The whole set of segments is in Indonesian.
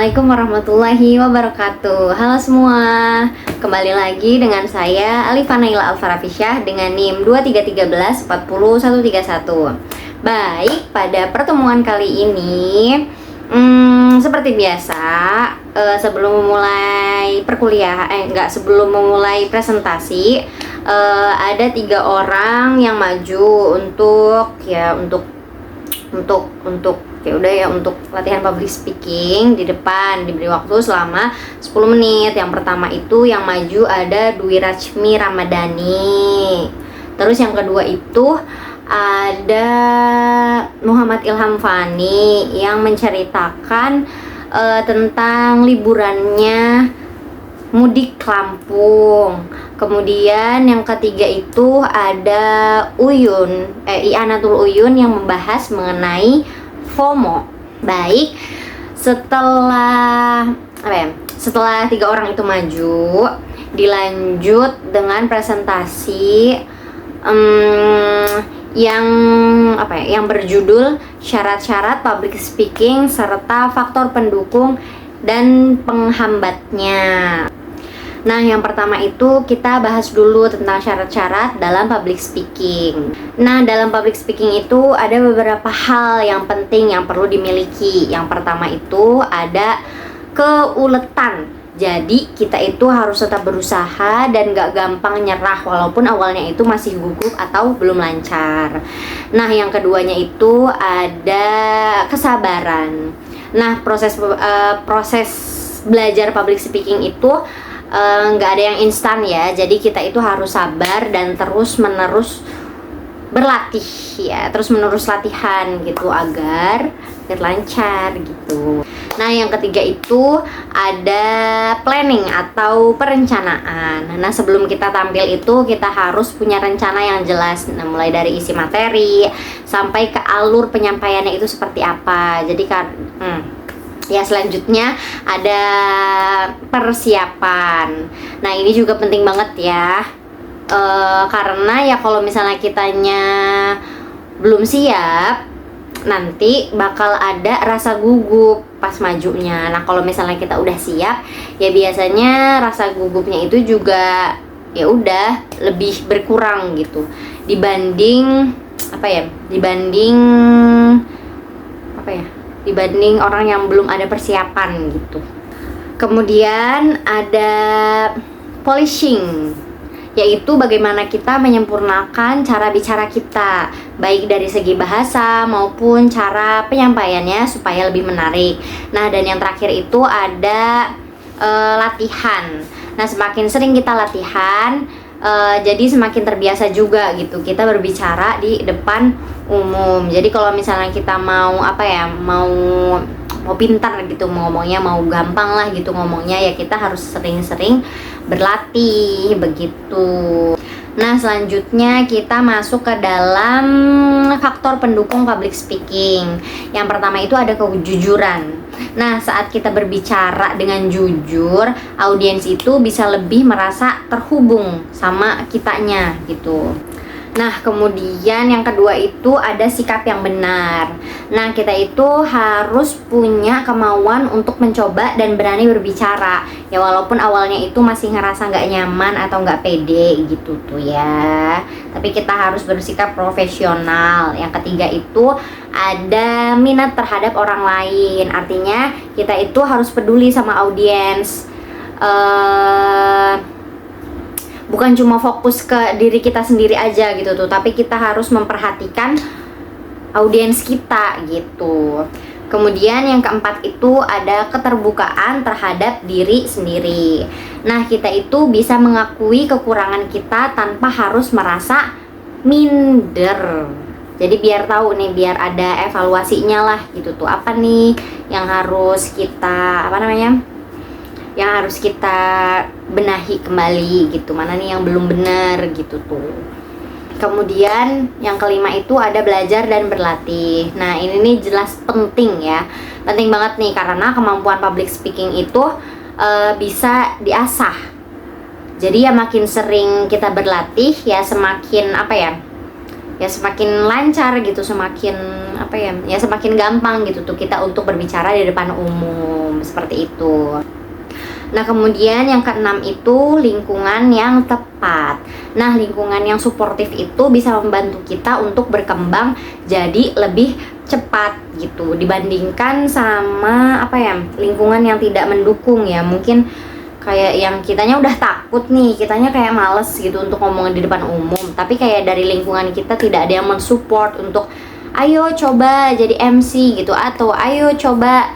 Assalamualaikum warahmatullahi wabarakatuh. Halo semua, kembali lagi dengan saya Alifa Naila Alfarafisyah dengan NIM 2313401131. Baik, pada pertemuan kali ini seperti biasa, sebelum memulai sebelum memulai presentasi, ada 3 orang yang maju untuk latihan public speaking di depan, diberi waktu selama 10 menit. Yang pertama itu yang maju ada Dwi Rachmi Ramadhani. Terus yang kedua itu ada Muhammad Ilham Fani yang menceritakan tentang liburannya mudik ke Lampung. Kemudian yang ketiga itu ada I'anatul Uyun yang membahas mengenai FOMO. Baik, setelah 3 orang itu maju, dilanjut dengan presentasi yang berjudul syarat-syarat public speaking serta faktor pendukung dan penghambatnya. Nah, yang pertama itu kita bahas dulu tentang syarat-syarat dalam public speaking. Nah, dalam public speaking itu ada beberapa hal yang penting yang perlu dimiliki. Yang pertama itu ada keuletan. Jadi, kita itu harus tetap berusaha dan gak gampang nyerah walaupun awalnya itu masih gugup atau belum lancar. Nah, yang keduanya itu ada kesabaran. Nah, proses belajar public speaking itu nggak ada yang instan ya, jadi kita itu harus sabar dan terus menerus berlatih ya, terus menerus latihan gitu agar lancar gitu. Nah, yang ketiga itu ada planning atau perencanaan. Nah, sebelum kita tampil itu kita harus punya rencana yang jelas, mulai dari isi materi sampai ke alur penyampaiannya itu seperti apa. Jadi ya, selanjutnya ada persiapan. Nah, ini juga penting banget ya, karena ya kalau misalnya kitanya belum siap, nanti bakal ada rasa gugup pas majunya. Nah, kalau misalnya kita udah siap, ya biasanya rasa gugupnya itu juga ya udah lebih berkurang gitu dibanding dibanding orang yang belum ada persiapan gitu. Kemudian ada polishing, yaitu bagaimana kita menyempurnakan cara bicara kita, baik dari segi bahasa maupun cara penyampaiannya supaya lebih menarik. Nah, dan yang terakhir itu ada latihan. Nah, semakin sering kita latihan, jadi semakin terbiasa juga gitu kita berbicara di depan umum. Jadi kalau misalnya kita mau pintar gitu ngomongnya, mau gampang lah gitu ngomongnya, ya kita harus sering-sering berlatih begitu. Nah, selanjutnya kita masuk ke dalam faktor pendukung public speaking. Yang pertama itu ada kejujuran. Nah, saat kita berbicara dengan jujur, audiens itu bisa lebih merasa terhubung sama kitanya gitu. Nah, kemudian yang kedua itu ada sikap yang benar. Nah, kita itu harus punya kemauan untuk mencoba dan berani berbicara. Ya, walaupun awalnya itu masih ngerasa nggak nyaman atau nggak pede gitu tuh ya. Tapi kita harus bersikap profesional. Yang ketiga itu ada minat terhadap orang lain. Artinya kita itu harus peduli sama audiens. Bukan cuma fokus ke diri kita sendiri aja gitu tuh, tapi kita harus memperhatikan audiens kita gitu. Kemudian yang keempat itu ada keterbukaan terhadap diri sendiri. Nah, kita itu bisa mengakui kekurangan kita tanpa harus merasa minder. Jadi biar tahu nih, biar ada evaluasinya lah gitu tuh, apa nih yang harus kita yang harus kita benahi kembali gitu, mana nih yang belum benar gitu tuh. Kemudian yang kelima itu ada belajar dan berlatih. Nah, ini nih jelas penting ya, penting banget nih, karena kemampuan public speaking itu bisa diasah. Jadi ya makin sering kita berlatih ya semakin ya semakin lancar gitu, semakin apa ya, ya semakin gampang gitu tuh kita untuk berbicara di depan umum, seperti itu. Nah, kemudian yang keenam itu lingkungan yang tepat. Nah, lingkungan yang suportif itu bisa membantu kita untuk berkembang jadi lebih cepat gitu dibandingkan sama apa ya, lingkungan yang tidak mendukung ya. Mungkin kayak yang kitanya udah takut nih, kitanya kayak males gitu untuk ngomong di depan umum, tapi kayak dari lingkungan kita tidak ada yang mensupport untuk ayo coba jadi MC gitu, atau ayo coba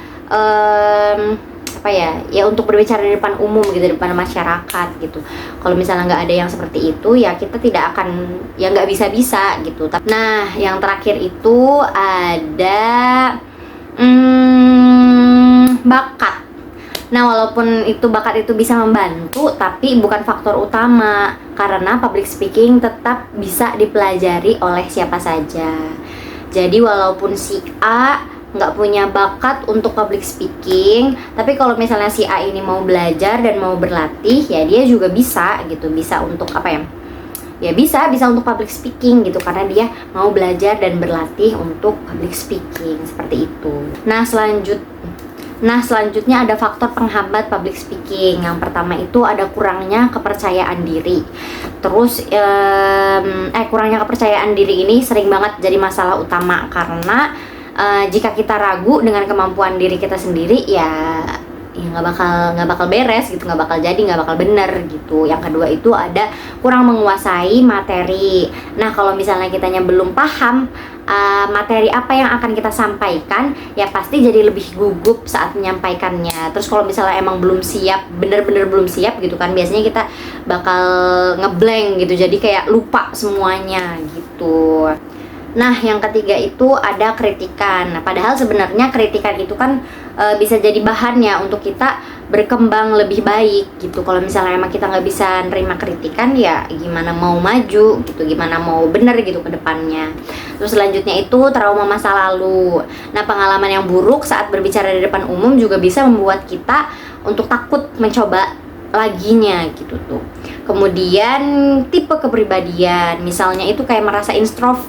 apa ya, ya untuk berbicara di depan umum gitu, di depan masyarakat gitu. Kalau misalnya nggak ada yang seperti itu, ya kita tidak akan, ya nggak bisa-bisa gitu. Nah, yang terakhir itu ada bakat. Nah, walaupun itu bakat itu bisa membantu, tapi bukan faktor utama, karena public speaking tetap bisa dipelajari oleh siapa saja. Jadi walaupun si A nggak punya bakat untuk public speaking, tapi kalau misalnya si A ini mau belajar dan mau berlatih, ya dia juga bisa gitu, bisa untuk apa ya? Ya bisa untuk public speaking gitu, karena dia mau belajar dan berlatih untuk public speaking, seperti itu. Nah, selanjutnya ada faktor penghambat public speaking. Yang pertama itu ada kurangnya kepercayaan diri. Terus kurangnya kepercayaan diri ini sering banget jadi masalah utama, karena jika kita ragu dengan kemampuan diri kita sendiri, ya nggak bakal beres gitu, nggak bakal jadi, nggak bakal bener gitu. Yang kedua itu ada kurang menguasai materi. Nah, kalau misalnya kitanya belum paham materi apa yang akan kita sampaikan, ya pasti jadi lebih gugup saat menyampaikannya. Terus kalau misalnya emang belum siap, bener-bener belum siap gitu kan, biasanya kita bakal ngeblank gitu, jadi kayak lupa semuanya gitu. Nah, yang ketiga itu ada kritikan. Nah, padahal sebenarnya kritikan itu kan bisa jadi bahan ya untuk kita berkembang lebih baik gitu. Kalau misalnya emang kita nggak bisa nerima kritikan, ya gimana mau maju gitu, gimana mau bener gitu ke depannya. Terus selanjutnya itu trauma masa lalu. Nah, pengalaman yang buruk saat berbicara di depan umum juga bisa membuat kita untuk takut mencoba laginya gitu tuh. Kemudian tipe kepribadian, misalnya itu kayak merasa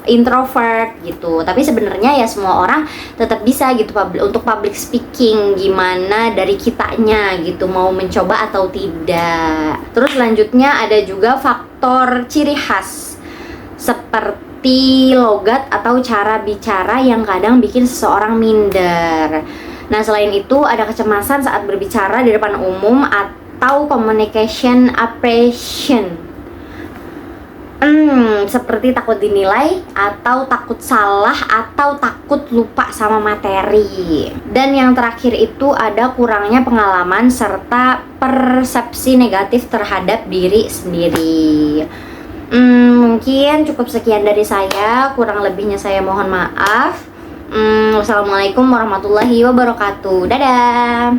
introvert gitu, tapi sebenarnya ya semua orang tetap bisa gitu untuk public speaking, gimana dari kitanya gitu, mau mencoba atau tidak. Terus selanjutnya ada juga faktor ciri khas seperti logat atau cara bicara yang kadang bikin seseorang minder. Nah, selain itu ada kecemasan saat berbicara di depan umum atau communication apprehension, seperti takut dinilai, atau takut salah, atau takut lupa sama materi. Dan yang terakhir itu ada kurangnya pengalaman serta persepsi negatif terhadap diri sendiri. Mungkin cukup sekian dari saya, kurang lebihnya saya mohon maaf. Wassalamualaikum warahmatullahi wabarakatuh. Dadah.